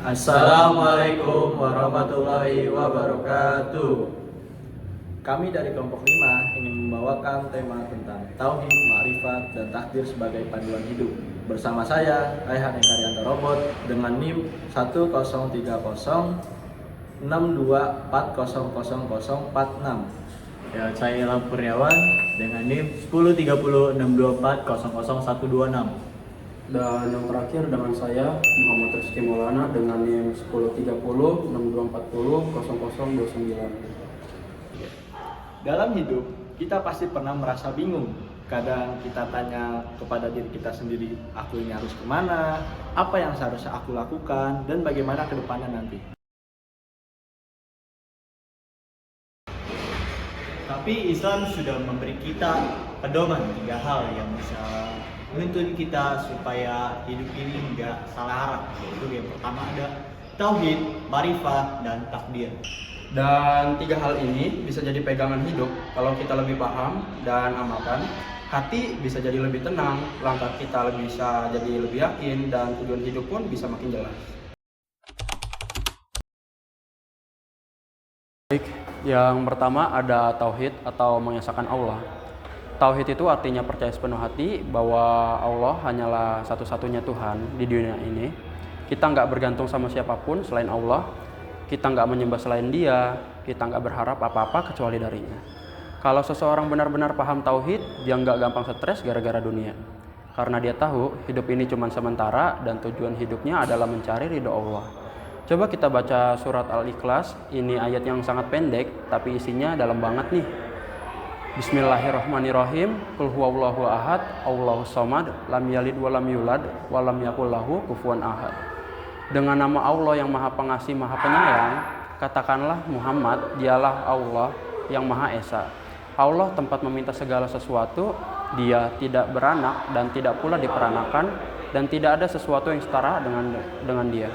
Assalamualaikum warahmatullahi wabarakatuh. Kami dari kelompok 5 ingin membawakan tema tentang Tauhid, Ma'rifat, dan Takdir sebagai panduan hidup. Bersama saya, Raihan Eka Rianto Robot dengan NIM 103062400046. Ya, saya Ilham Kurniawan dengan NIM 103062400126. Dan yang terakhir dengan saya Muhammad Rizky Maulana dengan NIM 103062400029. Dalam hidup, kita pasti pernah merasa bingung. Kadang kita tanya kepada diri kita sendiri, aku ini harus kemana, apa yang seharusnya aku lakukan, dan bagaimana ke depannya nanti. Tapi Islam sudah memberi kita pedoman 3 hal yang bisa menuntun kita supaya hidup ini enggak salah arah. Yaitu yang pertama ada Tauhid, Ma'rifah, dan Takdir. Dan 3 hal ini bisa jadi pegangan hidup kalau kita lebih paham dan amalkan. Hati bisa jadi lebih tenang, langkah kita bisa jadi lebih yakin, dan tujuan hidup pun bisa makin jelas. Yang pertama ada tauhid atau mengesahkan Allah. Tauhid itu artinya percaya sepenuh hati bahwa Allah hanyalah satu-satunya Tuhan di dunia ini. Kita nggak bergantung sama siapapun selain Allah. Kita nggak menyembah selain Dia. Kita nggak berharap apa-apa kecuali darinya. Kalau seseorang benar-benar paham tauhid, dia nggak gampang stres gara-gara dunia. Karena dia tahu hidup ini cuma sementara dan tujuan hidupnya adalah mencari ridho Allah. Coba kita baca surat Al-Ikhlas. Ini ayat yang sangat pendek tapi isinya dalam banget nih. Bismillahirrahmanirrahim. Qul huwallahu ahad, Allahus samad, lam yalid wa lam yulad wa lam yakul lahu kufuwan ahad. Dengan nama Allah yang Maha Pengasih, Maha Penyayang, katakanlah Muhammad, dialah Allah yang Maha Esa. Allah tempat meminta segala sesuatu, Dia tidak beranak dan tidak pula diperanakan, dan tidak ada sesuatu yang setara dengan Dia.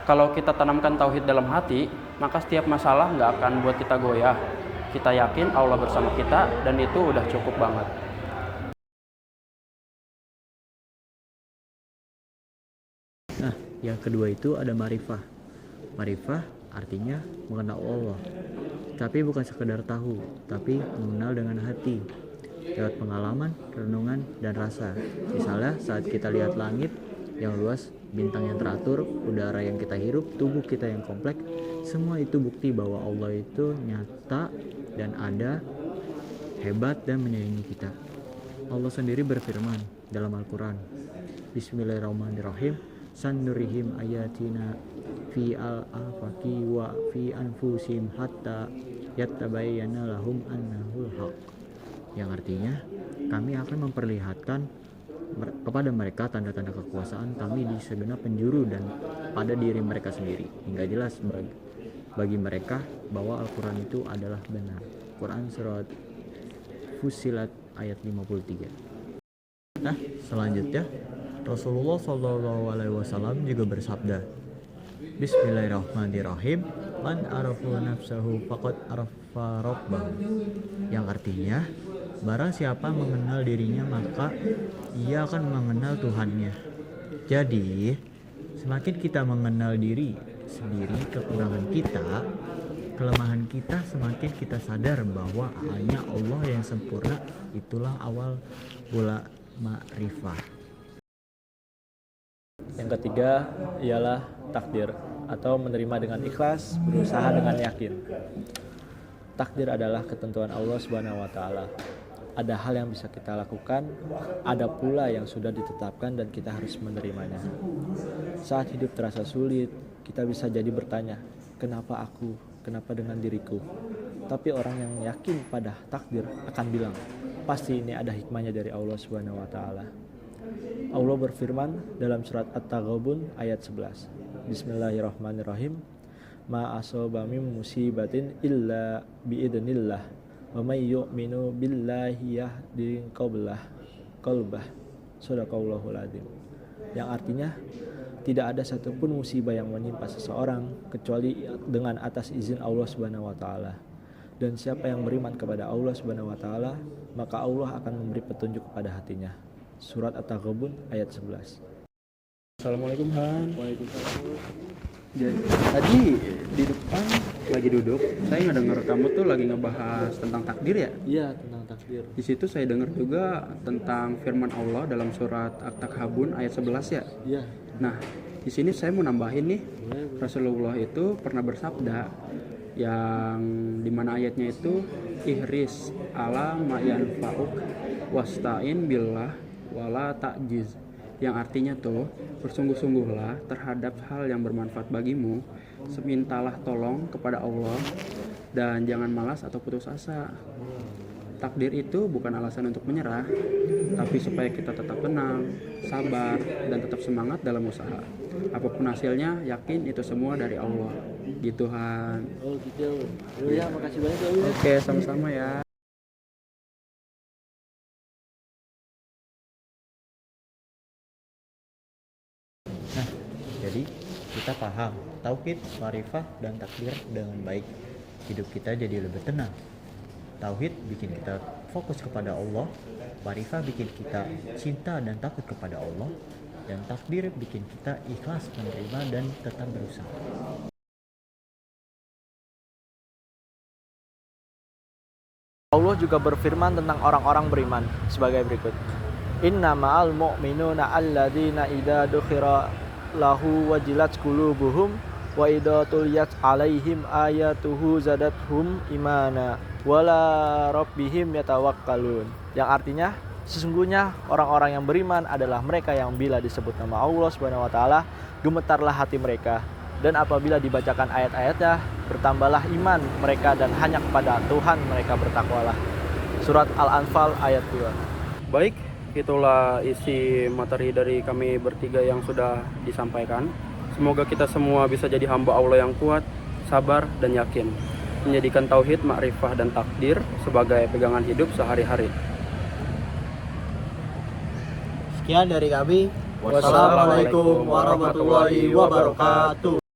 Kalau kita tanamkan tauhid dalam hati, maka setiap masalah nggak akan buat kita goyah. Kita yakin Allah bersama kita dan itu udah cukup banget. Nah, yang kedua itu ada ma'rifah. Ma'rifah artinya mengenal Allah. Tapi bukan sekedar tahu, tapi mengenal dengan hati. Lewat pengalaman, renungan, dan rasa. Misalnya saat kita lihat langit yang luas, bintang yang teratur, udara yang kita hirup, tubuh kita yang kompleks, semua itu bukti bahwa Allah itu nyata dan ada, hebat dan menyayangi kita. Allah sendiri berfirman dalam Al-Quran, Bismillahirrahmanirrahim, Sanurihim ayatina fi al-afaki wa fi anfusim hatta yattabayyana lahum annahul haq. Yang artinya, kami akan memperlihatkan kepada mereka tanda-tanda kekuasaan kami di segenap penjuru dan pada diri mereka sendiri, hingga jelas bagi mereka bahwa Al-Quran itu adalah benar. Quran surat Fussilat ayat 53. Nah, selanjutnya Rasulullah SAW juga bersabda, Bismillahirrahmanirrahim, Man arafu nafsahu faqad arafa rabbahu. Yang artinya, barang siapa mengenal dirinya maka ia akan mengenal Tuhannya. Jadi, semakin kita mengenal diri sendiri, kekurangan kita, kelemahan kita, semakin kita sadar bahwa hanya Allah yang sempurna. Itulah awal mula ma'rifah. Yang ketiga ialah takdir atau menerima dengan ikhlas, berusaha dengan yakin. Takdir adalah ketentuan Allah Subhanahu wa taala. Ada hal yang bisa kita lakukan, ada pula yang sudah ditetapkan dan kita harus menerimanya. Saat hidup terasa sulit, kita bisa jadi bertanya, kenapa aku? Kenapa dengan diriku? Tapi orang yang yakin pada takdir akan bilang, pasti ini ada hikmahnya dari Allah Subhanahu wa taala. Allah berfirman dalam surat At-Taghabun ayat 11. Bismillahirrahmanirrahim. Ma asaba min musibatin illa biidznillah. Wa may yu'minu billahi yahdi qalbah. Shadaqallahul adzim. Yang artinya, tidak ada satupun musibah yang menimpa seseorang kecuali dengan atas izin Allah Subhanahu wa taala. Dan siapa yang beriman kepada Allah Subhanahu wa taala, maka Allah akan memberi petunjuk kepada hatinya. Surat At-Taghabun ayat 11. Assalamualaikum Han. Waalaikumsalam. Jadi tadi di depan lagi duduk, saya ngedenger kamu tuh lagi ngebahas tentang takdir ya. Iya, tentang takdir. Di situ saya dengar juga tentang firman Allah dalam surat At-Takhabun ayat 11 ya. Iya, Nah, di sini saya mau nambahin nih, boleh. Rasulullah itu pernah bersabda yang dimana ayatnya itu ihris ala ma'yan fa'uk wasta'in billah wala ta'jiz, yang artinya tuh bersungguh-sungguhlah terhadap hal yang bermanfaat bagimu, semintalah tolong kepada Allah dan jangan malas atau putus asa. Takdir itu bukan alasan untuk menyerah, tapi supaya kita tetap tenang, sabar, dan tetap semangat dalam usaha. Apapun hasilnya, yakin itu semua dari Allah. Gitu, Han. Oh gitu. Ya, makasih banyak ya. Oke, sama-sama ya. Jadi kita paham tauhid, ma'rifah, dan takdir dengan baik. Hidup kita jadi lebih tenang. Tauhid bikin kita fokus kepada Allah, ma'rifah bikin kita cinta dan takut kepada Allah, dan takdir bikin kita ikhlas menerima dan tetap berusaha. Allah juga berfirman tentang orang-orang beriman sebagai berikut. Inna ma'al mu'minuna alladzina idza dukhira lahu wajilat qulubuhum wa idza tuliyat alaihim ayatuhu zadathum imana wala rabbihim yatawakkalun. Yang artinya sesungguhnya orang-orang yang beriman adalah mereka yang bila disebut nama Allah Subhanahu wa taala gemetarlah hati mereka, dan apabila dibacakan ayat-ayatnya bertambahlah iman mereka, dan hanya kepada Tuhan mereka bertakwalah. Surat Al-Anfal ayat 2. Baik, itulah isi materi dari kami bertiga yang sudah disampaikan. Semoga kita semua bisa jadi hamba Allah yang kuat, sabar, dan yakin, menjadikan tauhid, ma'rifah, dan takdir sebagai pegangan hidup sehari-hari. Sekian dari kami. Wassalamualaikum warahmatullahi wabarakatuh.